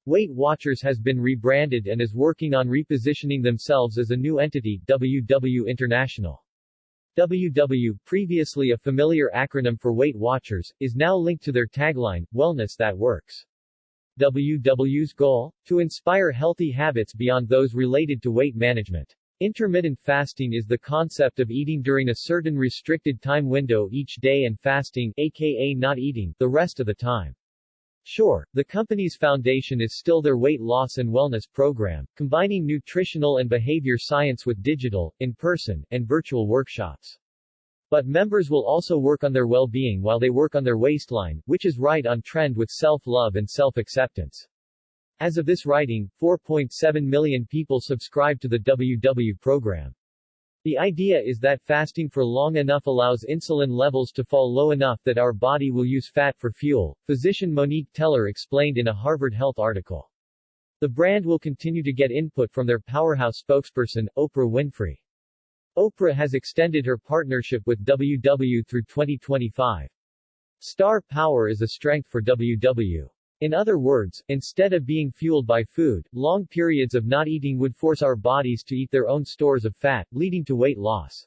Weight Watchers has been rebranded and is working on repositioning themselves as a new entity, WW International. WW, previously a familiar acronym for Weight Watchers, is now linked to their tagline, Wellness That Works. WW's goal? To inspire healthy habits beyond those related to weight management. Intermittent fasting is the concept of eating during a certain restricted time window each day and fasting, aka not eating, the rest of the time. Sure, the company's foundation is still their weight loss and wellness program, combining nutritional and behavior science with digital, in-person, and virtual workshops. But members will also work on their well-being while they work on their waistline, which is right on trend with self-love and self-acceptance. As of this writing, 4.7 million people subscribe to the WW program. The idea is that fasting for long enough allows insulin levels to fall low enough that our body will use fat for fuel, physician Monique Teller explained in a Harvard Health article. The brand will continue to get input from their powerhouse spokesperson, Oprah Winfrey. Oprah has extended her partnership with WW through 2025. Star power is a strength for WW. In other words, instead of being fueled by food, long periods of not eating would force our bodies to eat their own stores of fat, leading to weight loss.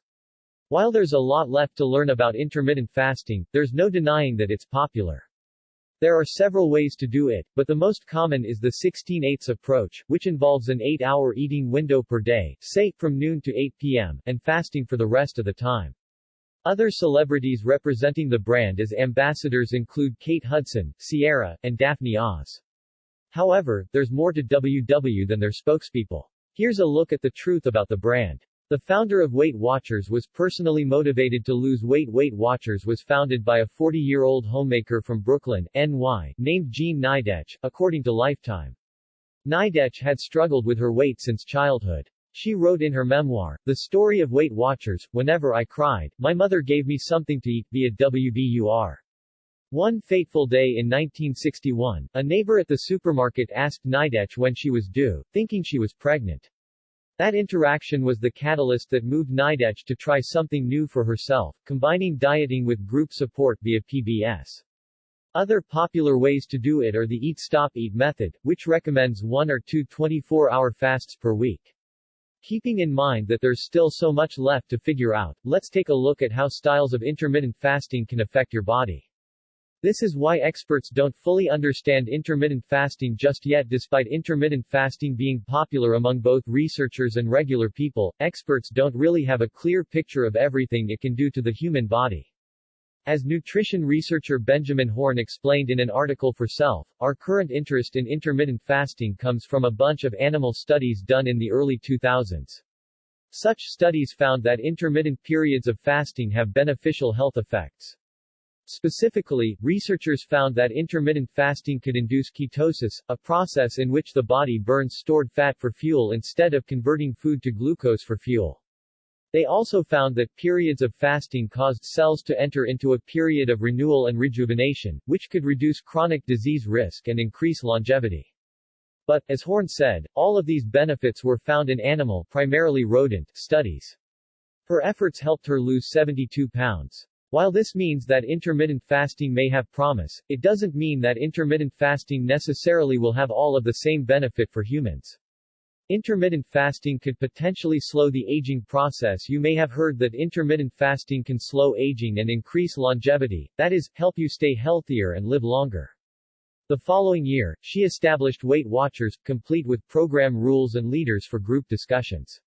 While there's a lot left to learn about intermittent fasting, there's no denying that it's popular. There are several ways to do it, but the most common is the 16/8 approach, which involves an 8-hour eating window per day, say, from noon to 8 p.m., and fasting for the rest of the time. Other celebrities representing the brand as ambassadors include Kate Hudson, Ciara, and Daphne Oz. However, there's more to WW than their spokespeople. Here's a look at the truth about the brand. The founder of Weight Watchers was personally motivated to lose weight. Weight Watchers was founded by a 40-year-old homemaker from Brooklyn, NY, named Jean Nidetch, according to Lifetime. Nidetch had struggled with her weight since childhood. She wrote in her memoir, The Story of Weight Watchers, Whenever I cried, my mother gave me something to eat, via WBUR. One fateful day in 1961, a neighbor at the supermarket asked Nidetch when she was due, thinking she was pregnant. That interaction was the catalyst that moved Nidetch to try something new for herself, combining dieting with group support via PBS. Other popular ways to do it are the Eat Stop Eat method, which recommends 1 or 2 24-hour fasts per week. Keeping in mind that there's still so much left to figure out, let's take a look at how styles of intermittent fasting can affect your body. This is why experts don't fully understand intermittent fasting just yet. Despite intermittent fasting being popular among both researchers and regular people, experts don't really have a clear picture of everything it can do to the human body. As nutrition researcher Benjamin Horn explained in an article for Self, our current interest in intermittent fasting comes from a bunch of animal studies done in the early 2000s. Such studies found that intermittent periods of fasting have beneficial health effects. Specifically, researchers found that intermittent fasting could induce ketosis, a process in which the body burns stored fat for fuel instead of converting food to glucose for fuel. They also found that periods of fasting caused cells to enter into a period of renewal and rejuvenation, which could reduce chronic disease risk and increase longevity. But, as Horn said, all of these benefits were found in animal, primarily rodent, studies. Her efforts helped her lose 72 pounds. While this means that intermittent fasting may have promise, it doesn't mean that intermittent fasting necessarily will have all of the same benefit for humans. Intermittent fasting could potentially slow the aging process. You may have heard that intermittent fasting can slow aging and increase longevity, that is, help you stay healthier and live longer. The following year, she established Weight Watchers, complete with program rules and leaders for group discussions.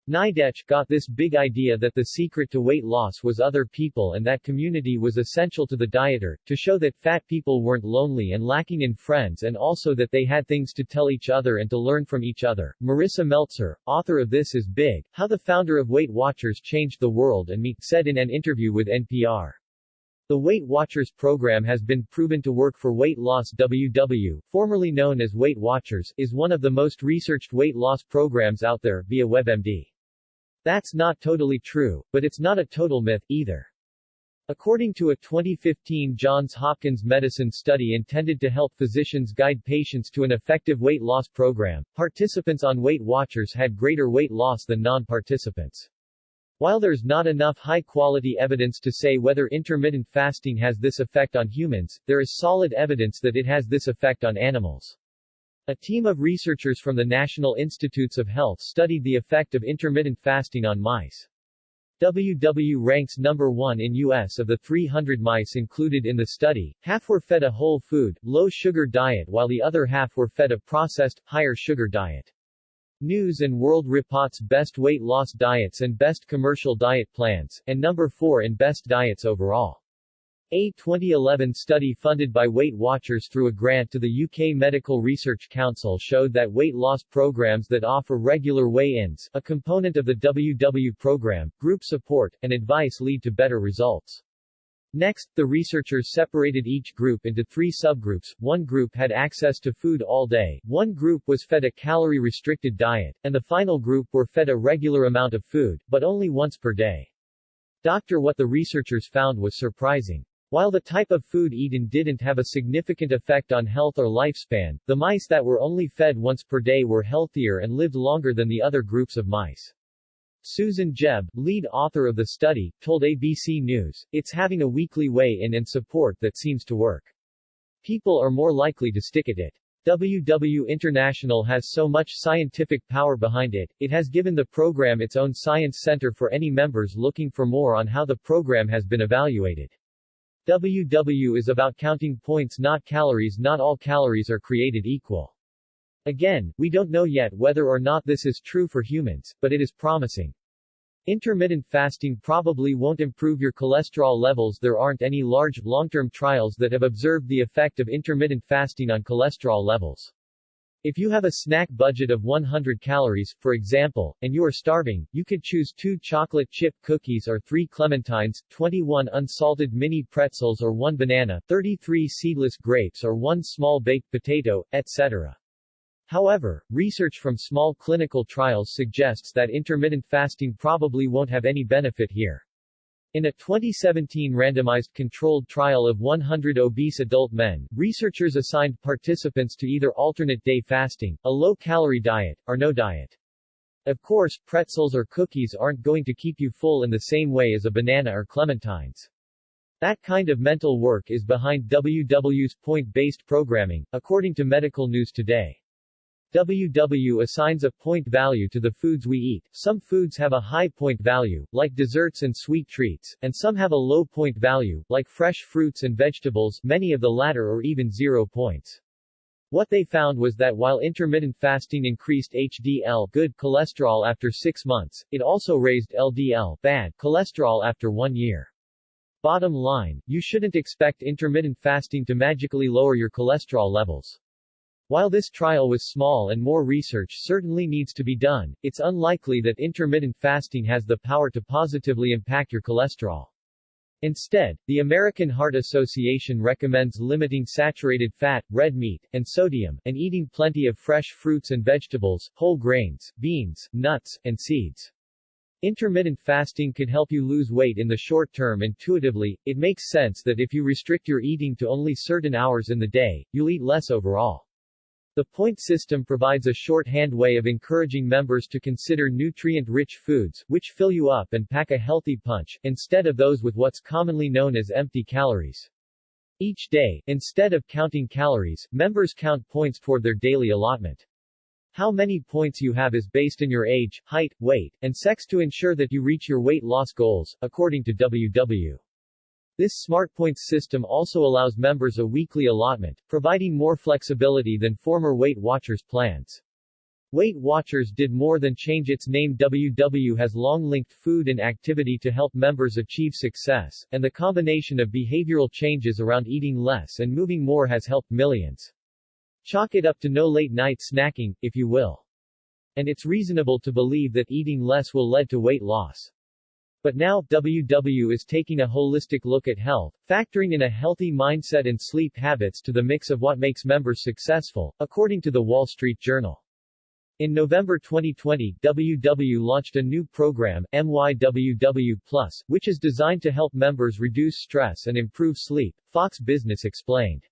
Nidetch got this big idea that the secret to weight loss was other people and that community was essential to the dieter, to show that fat people weren't lonely and lacking in friends and also that they had things to tell each other and to learn from each other. Marissa Meltzer, author of This Is Big, How the Founder of Weight Watchers Changed the World and Me, said in an interview with NPR. The Weight Watchers program has been proven to work for weight loss. WW, formerly known as Weight Watchers, is one of the most researched weight loss programs out there, via WebMD. That's not totally true, but it's not a total myth, either. According to a 2015 Johns Hopkins medicine study intended to help physicians guide patients to an effective weight loss program, participants on Weight Watchers had greater weight loss than non-participants. While there's not enough high-quality evidence to say whether intermittent fasting has this effect on humans, there is solid evidence that it has this effect on animals. A team of researchers from the National Institutes of Health studied the effect of intermittent fasting on mice. Myww ranks number 1 in U.S. Of the 300 mice included in the study, half were fed a whole food, low-sugar diet while the other half were fed a processed, higher-sugar diet. News and World Report's Best Weight Loss Diets and Best Commercial Diet Plans, and number 4 in Best Diets Overall. A 2011 study funded by Weight Watchers through a grant to the UK Medical Research Council showed that weight loss programs that offer regular weigh-ins, a component of the WW program, group support, and advice lead to better results. Next, the researchers separated each group into 3 subgroups. One group had access to food all day, one group was fed a calorie-restricted diet, and the final group were fed a regular amount of food, but only once per day. What the researchers found was surprising. While the type of food eaten didn't have a significant effect on health or lifespan, the mice that were only fed once per day were healthier and lived longer than the other groups of mice. Susan Jebb, lead author of the study, told ABC News, "It's having a weekly weigh-in and support that seems to work. People are more likely to stick at it. WW International has so much scientific power behind it, it has given the program its own science center for any members looking for more on how the program has been evaluated. WW is about counting points, not calories. Not all calories are created equal. Again, we don't know yet whether or not this is true for humans, but it is promising. Intermittent fasting probably won't improve your cholesterol levels. There aren't any large, long-term trials that have observed the effect of intermittent fasting on cholesterol levels. If you have a snack budget of 100 calories, for example, and you are starving, you could choose 2 chocolate chip cookies or 3 clementines, 21 unsalted mini pretzels or 1 banana, 33 seedless grapes or 1 small baked potato, etc. However, research from small clinical trials suggests that intermittent fasting probably won't have any benefit here. In a 2017 randomized controlled trial of 100 obese adult men, researchers assigned participants to either alternate day fasting, a low-calorie diet, or no diet. Of course, pretzels or cookies aren't going to keep you full in the same way as a banana or clementines. That kind of mental work is behind WW's point-based programming, according to Medical News Today. WW assigns a point value to the foods we eat. Some foods have a high point value, like desserts and sweet treats, and some have a low point value, like fresh fruits and vegetables, many of the latter are even 0 points. What they found was that while intermittent fasting increased HDL good cholesterol after 6 months, it also raised LDL bad cholesterol after 1 year. Bottom line, you shouldn't expect intermittent fasting to magically lower your cholesterol levels. While this trial was small and more research certainly needs to be done, it's unlikely that intermittent fasting has the power to positively impact your cholesterol. Instead, the American Heart Association recommends limiting saturated fat, red meat, and sodium, and eating plenty of fresh fruits and vegetables, whole grains, beans, nuts, and seeds. Intermittent fasting could help you lose weight in the short term. Intuitively, it makes sense that if you restrict your eating to only certain hours in the day, you'll eat less overall. The point system provides a shorthand way of encouraging members to consider nutrient-rich foods, which fill you up and pack a healthy punch, instead of those with what's commonly known as empty calories. Each day, instead of counting calories, members count points toward their daily allotment. How many points you have is based on your age, height, weight, and sex to ensure that you reach your weight loss goals, according to WW. This Smart Points system also allows members a weekly allotment, providing more flexibility than former Weight Watchers plans. Weight Watchers did more than change its name. WW has long linked food and activity to help members achieve success, and the combination of behavioral changes around eating less and moving more has helped millions. Chalk it up to no late-night snacking, if you will. And it's reasonable to believe that eating less will lead to weight loss. But now, WW is taking a holistic look at health, factoring in a healthy mindset and sleep habits to the mix of what makes members successful, according to the Wall Street Journal. In November 2020, WW launched a new program, Myww Plus, which is designed to help members reduce stress and improve sleep, Fox Business explained.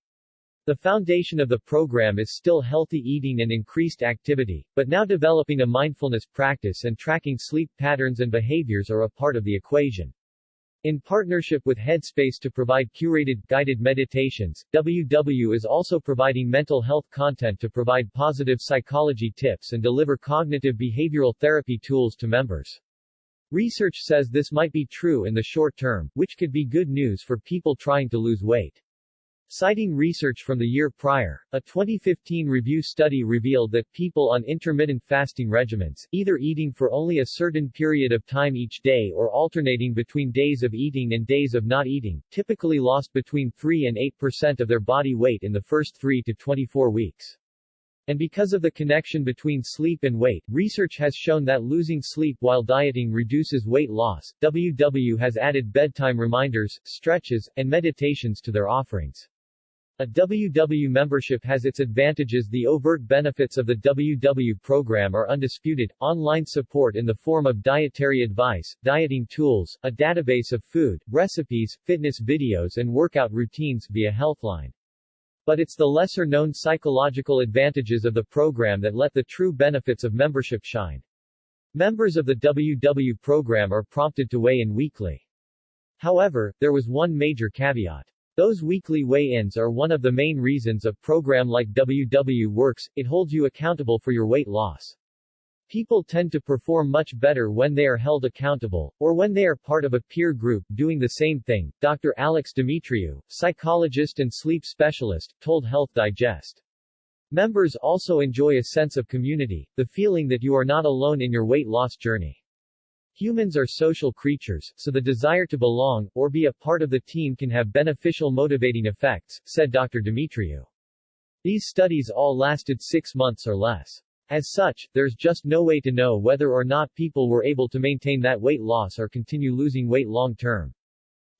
The foundation of the program is still healthy eating and increased activity, but now developing a mindfulness practice and tracking sleep patterns and behaviors are a part of the equation. In partnership with Headspace to provide curated, guided meditations, WW is also providing mental health content to provide positive psychology tips and deliver cognitive behavioral therapy tools to members. Research says this might be true in the short term, which could be good news for people trying to lose weight. Citing research from the year prior, a 2015 review study revealed that people on intermittent fasting regimens, either eating for only a certain period of time each day or alternating between days of eating and days of not eating, typically lost between 3 and 8% of their body weight in the first 3 to 24 weeks. And because of the connection between sleep and weight, research has shown that losing sleep while dieting reduces weight loss. WW has added bedtime reminders, stretches, and meditations to their offerings. A WW membership has its advantages. The overt benefits of the WW program are undisputed: online support in the form of dietary advice, dieting tools, a database of food, recipes, fitness videos and workout routines via Healthline. But it's the lesser-known psychological advantages of the program that let the true benefits of membership shine. Members of the WW program are prompted to weigh in weekly. However, there was one major caveat. Those weekly weigh-ins are one of the main reasons a program like WW works. It holds you accountable for your weight loss. People tend to perform much better when they are held accountable, or when they are part of a peer group doing the same thing, Dr. Alex Dimitriou, psychologist and sleep specialist, told Health Digest. Members also enjoy a sense of community, the feeling that you are not alone in your weight loss journey. Humans are social creatures, so the desire to belong, or be a part of the team can have beneficial motivating effects, said Dr. Dimitriou. These studies all lasted 6 months or less. As such, there's just no way to know whether or not people were able to maintain that weight loss or continue losing weight long term.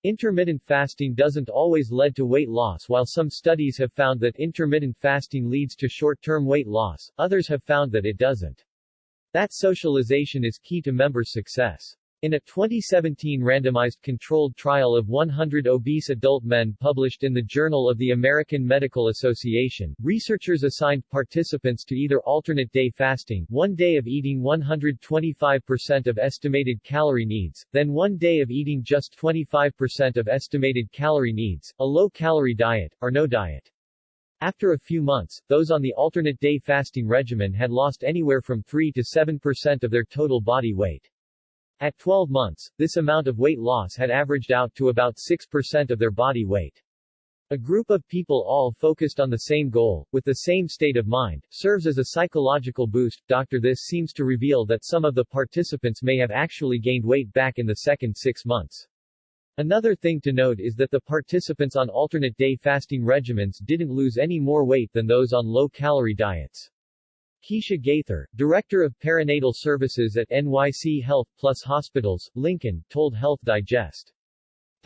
Intermittent fasting doesn't always lead to weight loss. While some studies have found that intermittent fasting leads to short-term weight loss, others have found that it doesn't. That socialization is key to members' success. In a 2017 randomized controlled trial of 100 obese adult men published in the Journal of the American Medical Association, researchers assigned participants to either alternate day fasting, 1 day of eating 125% of estimated calorie needs, then 1 day of eating just 25% of estimated calorie needs, a low-calorie diet, or no diet. After a few months, those on the alternate day fasting regimen had lost anywhere from 3 to 7% of their total body weight. At 12 months, this amount of weight loss had averaged out to about 6% of their body weight. A group of people all focused on the same goal, with the same state of mind, serves as a psychological boost. This seems to reveal that some of the participants may have actually gained weight back in the second 6 months. Another thing to note is that the participants on alternate day fasting regimens didn't lose any more weight than those on low-calorie diets. Keisha Gaither, Director of Perinatal Services at NYC Health Plus Hospitals, Lincoln, told Health Digest.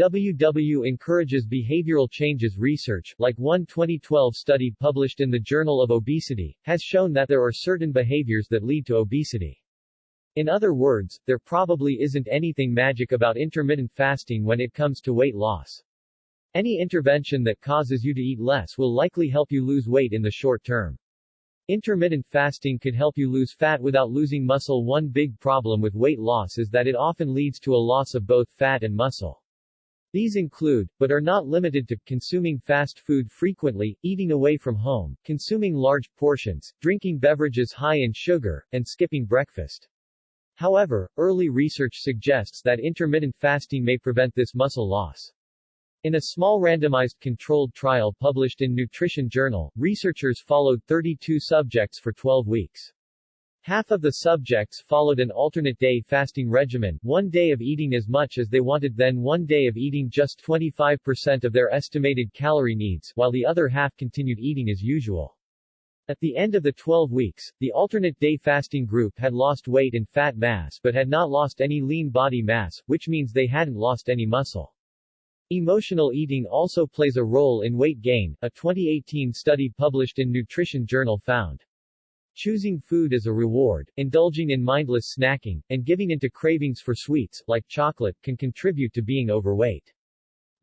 WW encourages behavioral changes. Research, like one 2012 study published in the Journal of Obesity, has shown that there are certain behaviors that lead to obesity. In other words, there probably isn't anything magic about intermittent fasting when it comes to weight loss. Any intervention that causes you to eat less will likely help you lose weight in the short term. Intermittent fasting could help you lose fat without losing muscle. One big problem with weight loss is that it often leads to a loss of both fat and muscle. These include, but are not limited to, consuming fast food frequently, eating away from home, consuming large portions, drinking beverages high in sugar, and skipping breakfast. However, early research suggests that intermittent fasting may prevent this muscle loss. In a small randomized controlled trial published in Nutrition Journal, researchers followed 32 subjects for 12 weeks. Half of the subjects followed an alternate day fasting regimen, 1 day of eating as much as they wanted, then 1 day of eating just 25% of their estimated calorie needs, while the other half continued eating as usual. At the end of the 12 weeks, the alternate day fasting group had lost weight and fat mass but had not lost any lean body mass, which means they hadn't lost any muscle. Emotional eating also plays a role in weight gain, a 2018 study published in Nutrition Journal found. Choosing food as a reward, indulging in mindless snacking, and giving into cravings for sweets, like chocolate, can contribute to being overweight.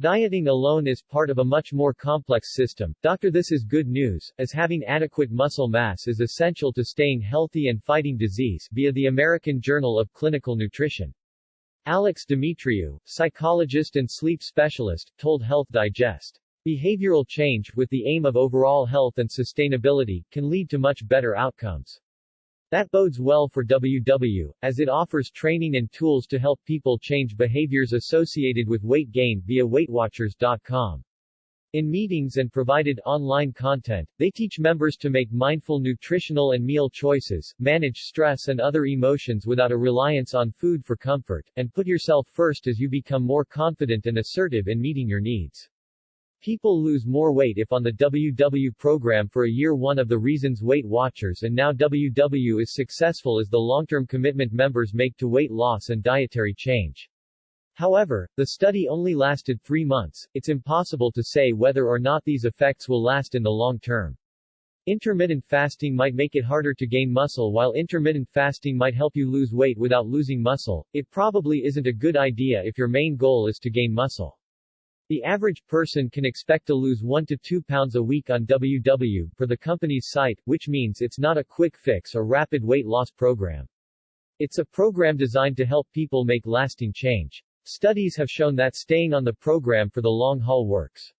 Dieting alone is part of a much more complex system. This is good news, as having adequate muscle mass is essential to staying healthy and fighting disease, via the American Journal of Clinical Nutrition. Alex Dimitriou, psychologist and sleep specialist, told Health Digest. Behavioral change, with the aim of overall health and sustainability, can lead to much better outcomes. That bodes well for WW, as it offers training and tools to help people change behaviors associated with weight gain via WeightWatchers.com. In meetings and provided online content, they teach members to make mindful nutritional and meal choices, manage stress and other emotions without a reliance on food for comfort, and put yourself first as you become more confident and assertive in meeting your needs. People lose more weight if on the WW program for a year. One of the reasons Weight Watchers and now WW is successful is the long-term commitment members make to weight loss and dietary change. However, the study only lasted 3 months. It's impossible to say whether or not these effects will last in the long term. Intermittent fasting might make it harder to gain muscle. While intermittent fasting might help you lose weight without losing muscle, it probably isn't a good idea if your main goal is to gain muscle. The average person can expect to lose 1 to 2 pounds a week on WW, per the company's site, which means it's not a quick fix or rapid weight loss program. It's a program designed to help people make lasting change. Studies have shown that staying on the program for the long haul works.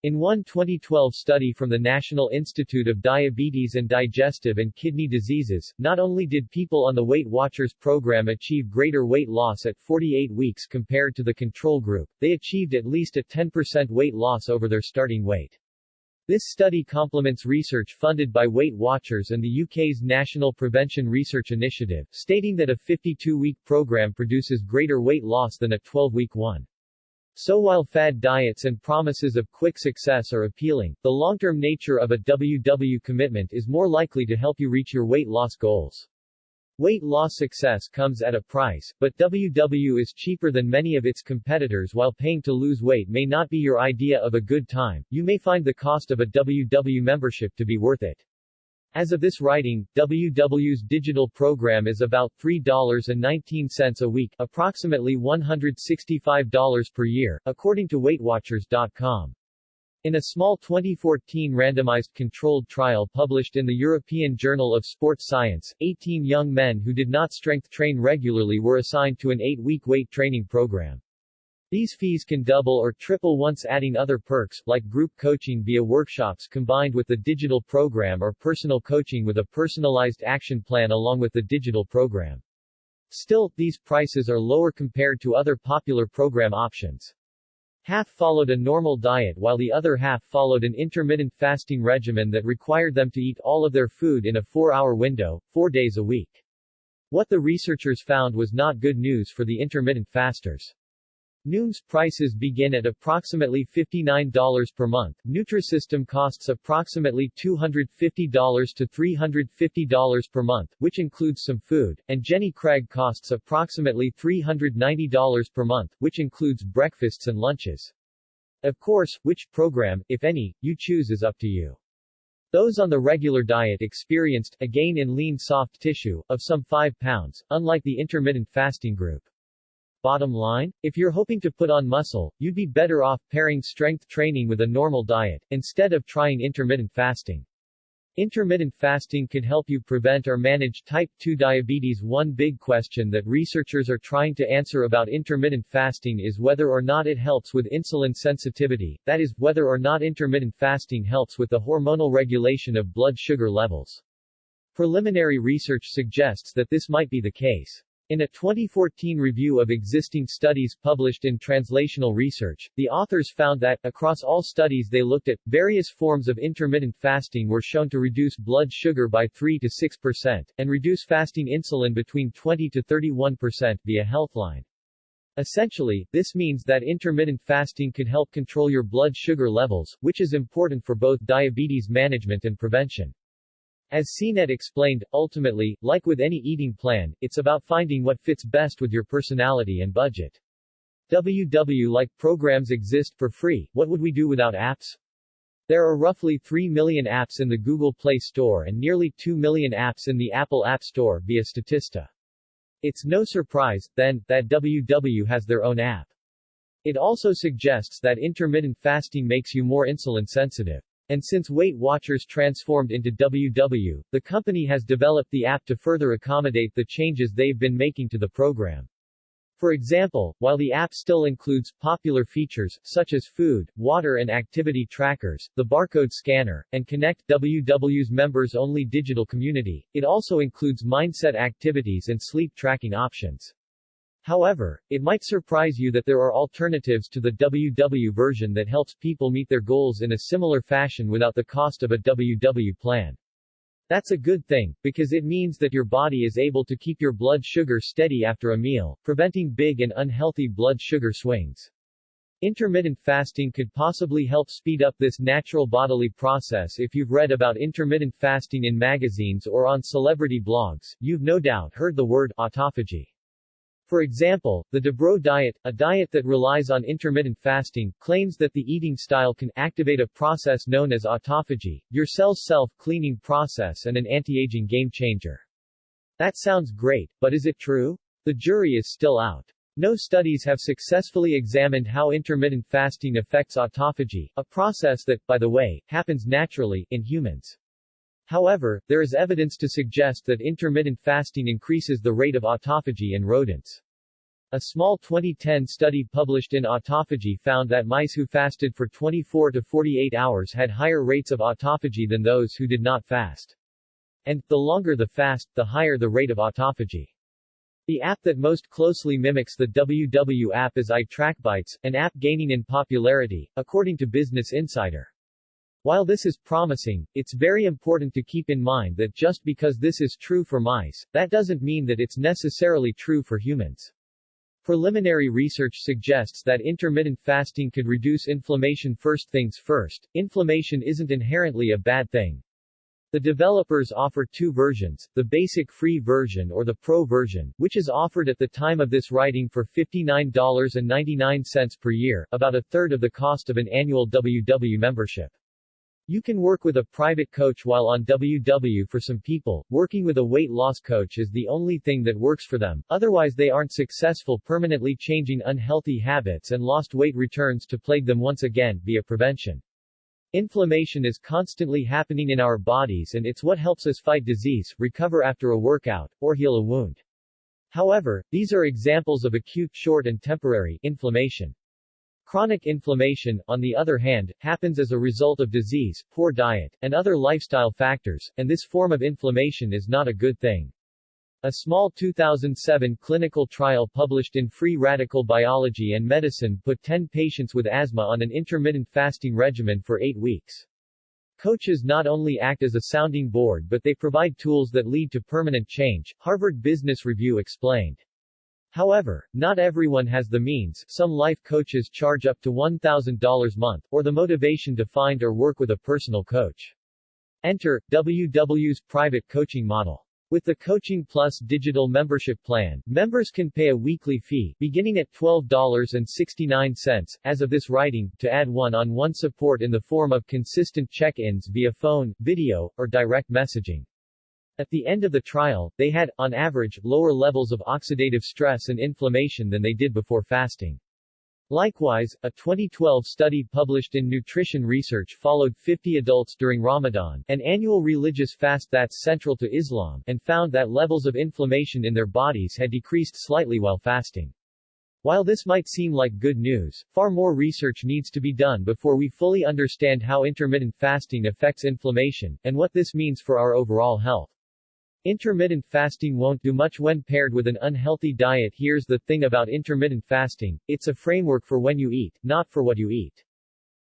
In one 2012 study from the National Institute of Diabetes and Digestive and Kidney Diseases, not only did people on the Weight Watchers program achieve greater weight loss at 48 weeks compared to the control group, they achieved at least a 10% weight loss over their starting weight. This study complements research funded by Weight Watchers and the UK's National Prevention Research Initiative, stating that a 52-week program produces greater weight loss than a 12-week one. So while fad diets and promises of quick success are appealing, the long-term nature of a WW commitment is more likely to help you reach your weight loss goals. Weight loss success comes at a price, but WW is cheaper than many of its competitors. While paying to lose weight may not be your idea of a good time, you may find the cost of a WW membership to be worth it. As of this writing, WW's digital program is about $3.19 a week, approximately $165 per year, according to WeightWatchers.com. In a small 2014 randomized controlled trial published in the European Journal of Sports Science, 18 young men who did not strength train regularly were assigned to an 8-week weight training program. These fees can double or triple once adding other perks, like group coaching via workshops combined with the digital program or personal coaching with a personalized action plan along with the digital program. Still, these prices are lower compared to other popular program options. Half followed a normal diet while the other half followed an intermittent fasting regimen that required them to eat all of their food in a 4-hour window, 4 days a week. What the researchers found was not good news for the intermittent fasters. Noom's prices begin at approximately $59 per month, Nutrisystem costs approximately $250 to $350 per month, which includes some food, and Jenny Craig costs approximately $390 per month, which includes breakfasts and lunches. Of course, which program, if any, you choose is up to you. Those on the regular diet experienced a gain in lean soft tissue of some 5 pounds, unlike the intermittent fasting group. Bottom line? If you're hoping to put on muscle, you'd be better off pairing strength training with a normal diet, instead of trying intermittent fasting. Intermittent fasting could help you prevent or manage type 2 diabetes. One big question that researchers are trying to answer about intermittent fasting is whether or not it helps with insulin sensitivity, that is, whether or not intermittent fasting helps with the hormonal regulation of blood sugar levels. Preliminary research suggests that this might be the case. In a 2014 review of existing studies published in Translational Research, the authors found that, across all studies they looked at, various forms of intermittent fasting were shown to reduce blood sugar by 3 to 6%, and reduce fasting insulin between 20 to 31% via Healthline. Essentially, this means that intermittent fasting could help control your blood sugar levels, which is important for both diabetes management and prevention. As CNET explained, ultimately, like with any eating plan, it's about finding what fits best with your personality and budget. WW-like programs exist for free. What would we do without apps? There are roughly 3 million apps in the Google Play Store and nearly 2 million apps in the Apple App Store via Statista. It's no surprise, then, that WW has their own app. It also suggests that intermittent fasting makes you more insulin sensitive. And since Weight Watchers transformed into WW, the company has developed the app to further accommodate the changes they've been making to the program. For example, while the app still includes popular features, such as food, water and activity trackers, the barcode scanner, and Connect WW's members-only digital community, it also includes mindset activities and sleep tracking options. However, it might surprise you that there are alternatives to the WW version that helps people meet their goals in a similar fashion without the cost of a WW plan. That's a good thing, because it means that your body is able to keep your blood sugar steady after a meal, preventing big and unhealthy blood sugar swings. Intermittent fasting could possibly help speed up this natural bodily process. If you've read about intermittent fasting in magazines or on celebrity blogs, you've no doubt heard the word autophagy. For example, the Dubrow diet, a diet that relies on intermittent fasting, claims that the eating style can activate a process known as autophagy, your cell's self-cleaning process and an anti-aging game changer. That sounds great, but is it true? The jury is still out. No studies have successfully examined how intermittent fasting affects autophagy, a process that, by the way, happens naturally, in humans. However, there is evidence to suggest that intermittent fasting increases the rate of autophagy in rodents. A small 2010 study published in Autophagy found that mice who fasted for 24 to 48 hours had higher rates of autophagy than those who did not fast. And, the longer the fast, the higher the rate of autophagy. The app that most closely mimics the WW app is iTrackBites, an app gaining in popularity, according to Business Insider. While this is promising, it's very important to keep in mind that just because this is true for mice, that doesn't mean that it's necessarily true for humans. Preliminary research suggests that intermittent fasting could reduce inflammation. First things first, inflammation isn't inherently a bad thing. The developers offer two versions, the basic free version or the pro version, which is offered at the time of this writing for $59.99 per year, about a third of the cost of an annual WW membership. You can work with a private coach while on WW. For some people, working with a weight loss coach is the only thing that works for them, otherwise they aren't successful permanently changing unhealthy habits and lost weight returns to plague them once again, via prevention. Inflammation is constantly happening in our bodies and it's what helps us fight disease, recover after a workout, or heal a wound. However, these are examples of acute, short and temporary inflammation. Chronic inflammation, on the other hand, happens as a result of disease, poor diet, and other lifestyle factors, and this form of inflammation is not a good thing. A small 2007 clinical trial published in Free Radical Biology and Medicine put 10 patients with asthma on an intermittent fasting regimen for 8 weeks. Coaches not only act as a sounding board but they provide tools that lead to permanent change, Harvard Business Review explained. However, not everyone has the means. Some life coaches charge up to $1,000 a month, or the motivation to find or work with a personal coach. Enter WW's private coaching model. With the Coaching Plus digital membership plan, members can pay a weekly fee, beginning at $12.69, as of this writing, to add one-on-one support in the form of consistent check-ins via phone, video, or direct messaging. At the end of the trial, they had, on average, lower levels of oxidative stress and inflammation than they did before fasting. Likewise, a 2012 study published in Nutrition Research followed 50 adults during Ramadan, an annual religious fast that's central to Islam, and found that levels of inflammation in their bodies had decreased slightly while fasting. While this might seem like good news, far more research needs to be done before we fully understand how intermittent fasting affects inflammation, and what this means for our overall health. Intermittent fasting won't do much when paired with an unhealthy diet. Here's the thing about intermittent fasting, it's a framework for when you eat, not for what you eat.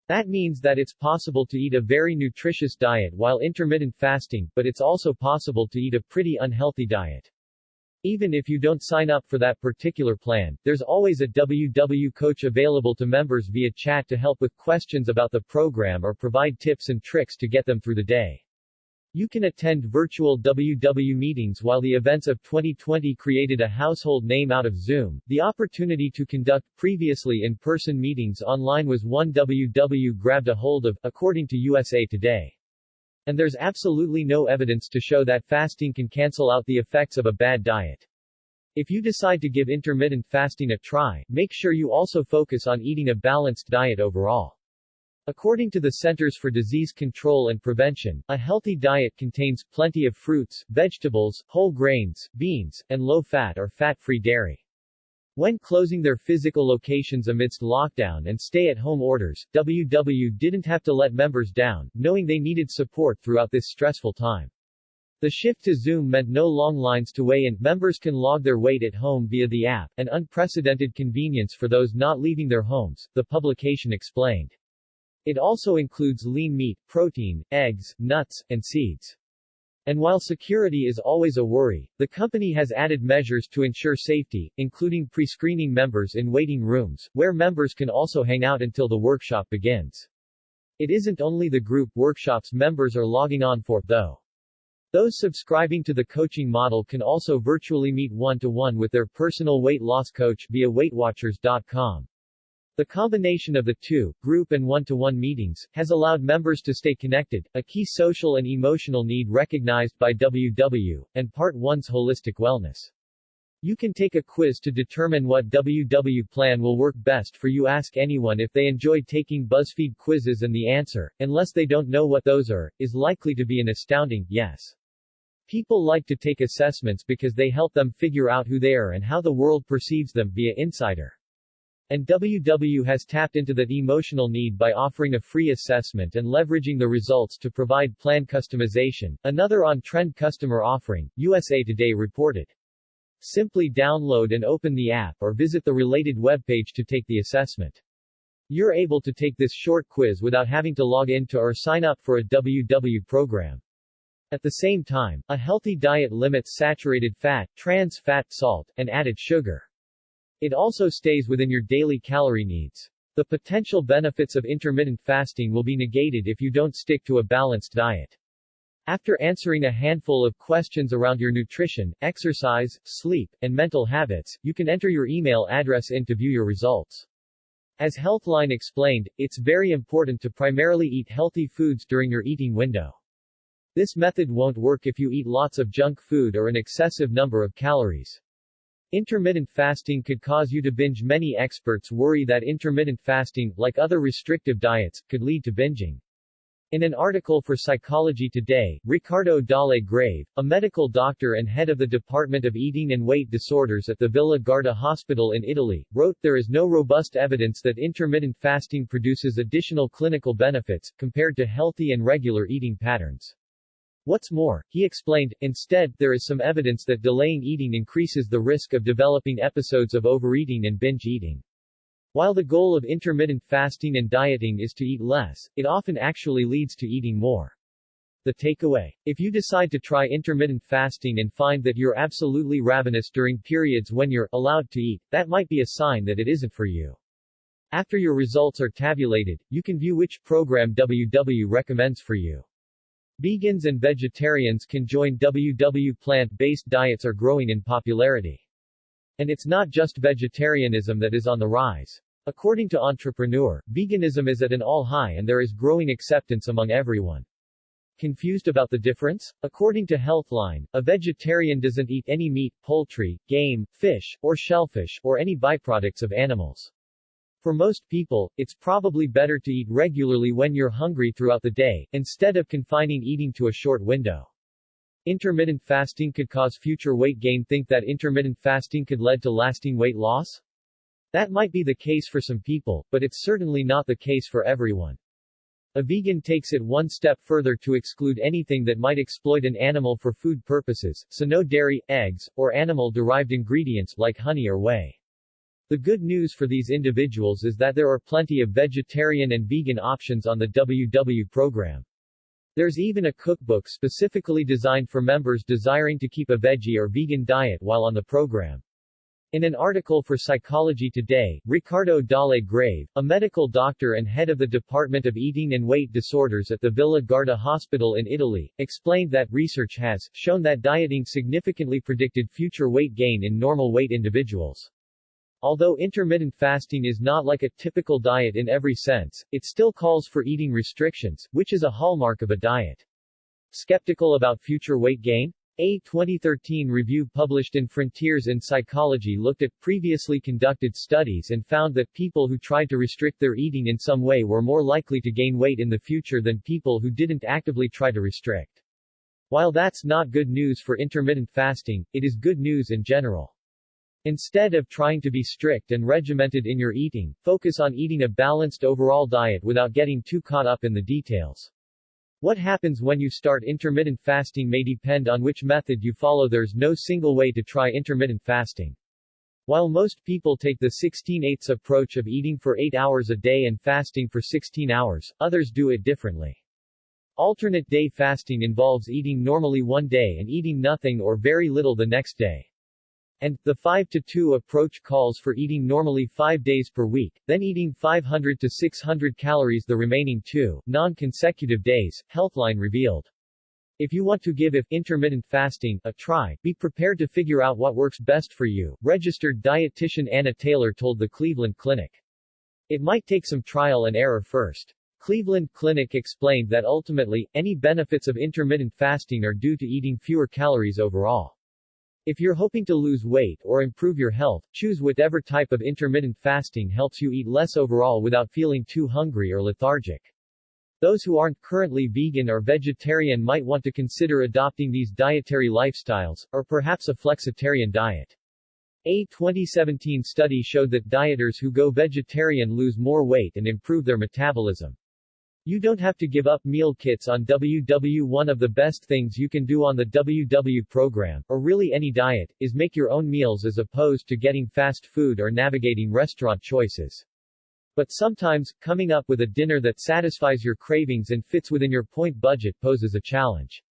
That means that it's possible to eat a very nutritious diet while intermittent fasting, but it's also possible to eat a pretty unhealthy diet. Even if you don't sign up for that particular plan, there's always a WW coach available to members via chat to help with questions about the program or provide tips and tricks to get them through the day. You can attend virtual WW meetings. While the events of 2020 created a household name out of Zoom, the opportunity to conduct previously in-person meetings online was one WW grabbed a hold of, according to USA Today. And there's absolutely no evidence to show that fasting can cancel out the effects of a bad diet. If you decide to give intermittent fasting a try, make sure you also focus on eating a balanced diet overall. According to the Centers for Disease Control and Prevention, a healthy diet contains plenty of fruits, vegetables, whole grains, beans, and low-fat or fat-free dairy. When closing their physical locations amidst lockdown and stay-at-home orders, WW didn't have to let members down, knowing they needed support throughout this stressful time. The shift to Zoom meant no long lines to weigh in, members can log their weight at home via the app, an unprecedented convenience for those not leaving their homes, the publication explained. It also includes lean meat, protein, eggs, nuts, and seeds. And while security is always a worry, the company has added measures to ensure safety, including pre-screening members in waiting rooms, where members can also hang out until the workshop begins. It isn't only the group workshops members are logging on for, though. Those subscribing to the coaching model can also virtually meet one-to-one with their personal weight loss coach via weightwatchers.com. The combination of the two, group and one-to-one meetings, has allowed members to stay connected, a key social and emotional need recognized by WW, and part one's holistic wellness. You can take a quiz to determine what WW plan will work best for you. Ask anyone if they enjoy taking BuzzFeed quizzes and the answer, unless they don't know what those are, is likely to be an astounding yes. People like to take assessments because they help them figure out who they are and how the world perceives them via Insider. And WW has tapped into that emotional need by offering a free assessment and leveraging the results to provide plan customization, another on-trend customer offering, USA Today reported. Simply download and open the app or visit the related webpage to take the assessment. You're able to take this short quiz without having to log into or sign up for a WW program. At the same time, a healthy diet limits saturated fat, trans fat, salt, and added sugar. It also stays within your daily calorie needs. The potential benefits of intermittent fasting will be negated if you don't stick to a balanced diet. After answering a handful of questions around your nutrition, exercise, sleep, and mental habits, you can enter your email address in to view your results. As Healthline explained, it's very important to primarily eat healthy foods during your eating window. This method won't work if you eat lots of junk food or an excessive number of calories. Intermittent fasting could cause you to binge. Many experts worry that intermittent fasting, like other restrictive diets, could lead to binging. In an article for Psychology Today, Riccardo Dalle Grave, a medical doctor and head of the Department of Eating and Weight Disorders at the Villa Garda Hospital in Italy, wrote, "There is no robust evidence that intermittent fasting produces additional clinical benefits, compared to healthy and regular eating patterns. What's more," he explained, "instead, there is some evidence that delaying eating increases the risk of developing episodes of overeating and binge eating." While the goal of intermittent fasting and dieting is to eat less, it often actually leads to eating more. The takeaway: if you decide to try intermittent fasting and find that you're absolutely ravenous during periods when you're allowed to eat, that might be a sign that it isn't for you. After your results are tabulated, you can view which program WW recommends for you. Vegans and vegetarians can join WW. Plant-based diets are growing in popularity. And it's not just vegetarianism that is on the rise. According to Entrepreneur, veganism is at an all-high and there is growing acceptance among everyone. Confused about the difference? According to Healthline, a vegetarian doesn't eat any meat, poultry, game, fish, or shellfish, or any byproducts of animals. For most people, it's probably better to eat regularly when you're hungry throughout the day, instead of confining eating to a short window. Intermittent fasting could cause future weight gain. Think that intermittent fasting could lead to lasting weight loss? That might be the case for some people, but it's certainly not the case for everyone. A vegan takes it one step further to exclude anything that might exploit an animal for food purposes, so no dairy, eggs, or animal-derived ingredients, like honey or whey. The good news for these individuals is that there are plenty of vegetarian and vegan options on the WW program. There's even a cookbook specifically designed for members desiring to keep a veggie or vegan diet while on the program. In an article for Psychology Today, Riccardo Dalle Grave, a medical doctor and head of the Department of Eating and Weight Disorders at the Villa Garda Hospital in Italy, explained that research has shown that dieting significantly predicted future weight gain in normal weight individuals. Although intermittent fasting is not like a typical diet in every sense, it still calls for eating restrictions, which is a hallmark of a diet. Skeptical about future weight gain? A 2013 review published in Frontiers in Psychology looked at previously conducted studies and found that people who tried to restrict their eating in some way were more likely to gain weight in the future than people who didn't actively try to restrict. While that's not good news for intermittent fasting, it is good news in general. Instead of trying to be strict and regimented in your eating, focus on eating a balanced overall diet without getting too caught up in the details. What happens when you start intermittent fasting may depend on which method you follow. There's no single way to try intermittent fasting. While most people take the 16/8 approach of eating for 8 hours a day and fasting for 16 hours, others do it differently. Alternate day fasting involves eating normally one day and eating nothing or very little the next day. And, the 5-2 approach calls for eating normally 5 days per week, then eating 500 to 600 calories the remaining 2, non-consecutive days, Healthline revealed. If you want to give intermittent fasting a try, be prepared to figure out what works best for you, registered dietitian Anna Taylor told the Cleveland Clinic. It might take some trial and error first. Cleveland Clinic explained that ultimately, any benefits of intermittent fasting are due to eating fewer calories overall. If you're hoping to lose weight or improve your health, choose whatever type of intermittent fasting helps you eat less overall without feeling too hungry or lethargic. Those who aren't currently vegan or vegetarian might want to consider adopting these dietary lifestyles, or perhaps a flexitarian diet. A 2017 study showed that dieters who go vegetarian lose more weight and improve their metabolism. You don't have to give up meal kits on WW. One of the best things you can do on the WW program, or really any diet, is make your own meals as opposed to getting fast food or navigating restaurant choices. But sometimes, coming up with a dinner that satisfies your cravings and fits within your point budget poses a challenge.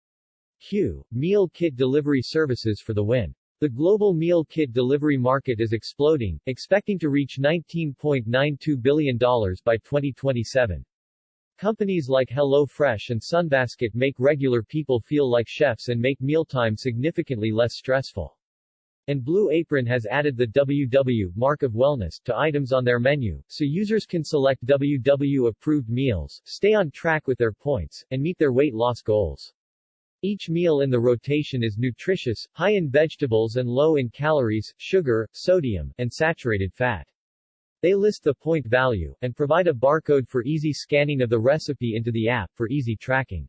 Meal kit delivery services for the win. The global meal kit delivery market is exploding, expecting to reach $19.92 billion by 2027. Companies like HelloFresh and Sunbasket make regular people feel like chefs and make mealtime significantly less stressful. And Blue Apron has added the WW mark of wellness to items on their menu, so users can select WW-approved meals, stay on track with their points, and meet their weight loss goals. Each meal in the rotation is nutritious, high in vegetables and low in calories, sugar, sodium, and saturated fat. They list the point value, and provide a barcode for easy scanning of the recipe into the app for easy tracking.